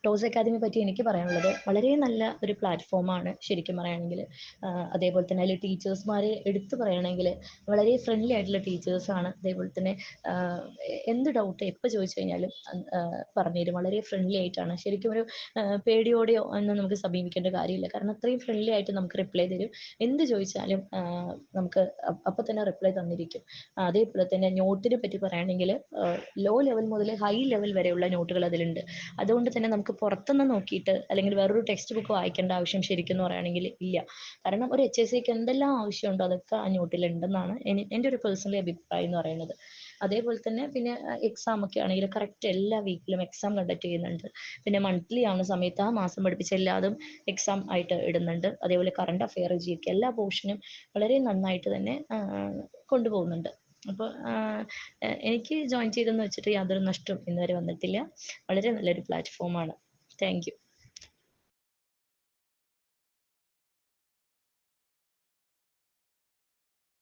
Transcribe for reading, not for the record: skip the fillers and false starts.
Toss academy പറ്റി എനിക്ക് പറയാനുള്ളത് വളരെ നല്ല ഒരു പ്ലാറ്റ്ഫോമാണ് ശരിക്കും പറയുകയാണെങ്കിൽ. അതേപോലെ തന്നെ അതിൽ ടീച്ചേഴ്സ്മാരെ എടുത്തു പറയുകയാണെങ്കിൽ വളരെ ഫ്രണ്ട്ലി ആയിട്ടുള്ള ടീച്ചേഴ്സാണ്. അതേപോലെ തന്നെ എന്ത് ഡൗട്ട് എപ്പോൾ ചോദിച്ചു കഴിഞ്ഞാലും പറഞ്ഞുതരും. വളരെ ഫ്രണ്ട്ലി ആയിട്ടാണ്. ശരിക്കും ഒരു പേടിയോടെയോ ഒന്നും നമുക്ക് സമീപിക്കേണ്ട കാര്യമില്ല. കാരണം അത്രയും ഫ്രണ്ട്ലി ആയിട്ട് നമുക്ക് റിപ്ലൈ തരും. എന്ത് ചോദിച്ചാലും നമുക്ക് അപ്പം തന്നെ റിപ്ലൈ തന്നിരിക്കും. അതേപോലെ തന്നെ നോട്ടിനെ പറ്റി പറയുകയാണെങ്കിൽ ലോ ലെവൽ മുതൽ ഹൈ ലെവൽ വരെയുള്ള നോട്ടുകൾ അതിലുണ്ട്. അതുകൊണ്ട് തന്നെ നമുക്ക് പുറത്തുനിന്ന് നോക്കിയിട്ട് അല്ലെങ്കിൽ വേറൊരു ടെക്സ്റ്റ് ബുക്ക് വായിക്കേണ്ട ആവശ്യം ശരിക്കും എന്ന് പറയുകയാണെങ്കിൽ ഇല്ല. കാരണം ഒരു HSCക്ക് എന്തെല്ലാം ആവശ്യമുണ്ടോ അതൊക്കെ ആ നോട്ടിലുണ്ടെന്നാണ് എൻ്റെ ഒരു പേഴ്സണലി അഭിപ്രായം എന്ന് പറയുന്നത്. അതേപോലെ തന്നെ പിന്നെ എക്സാം ഒക്കെ ആണെങ്കിൽ കറക്റ്റ് എല്ലാ വീക്കിലും എക്സാം കണ്ടക്ട് ചെയ്യുന്നുണ്ട്. പിന്നെ മന്ത്ലി ആവുന്ന സമയത്ത് ആ മാസം പഠിപ്പിച്ച എല്ലാതും എക്സാം ആയിട്ട് ഇടുന്നുണ്ട്. അതേപോലെ കറണ്ട് അഫെയർ GK എല്ലാ പോർഷനും വളരെ നന്നായിട്ട് തന്നെ കൊണ്ടുപോകുന്നുണ്ട്. അപ്പോൾ എനിക്ക് ജോയിൻ ചെയ്തെന്ന് വെച്ചിട്ട് യാതൊരു നഷ്ടവും ഇന്നുവരെ വന്നിട്ടില്ല. വളരെ നല്ലൊരു പ്ലാറ്റ്ഫോമാണ്. Thank you.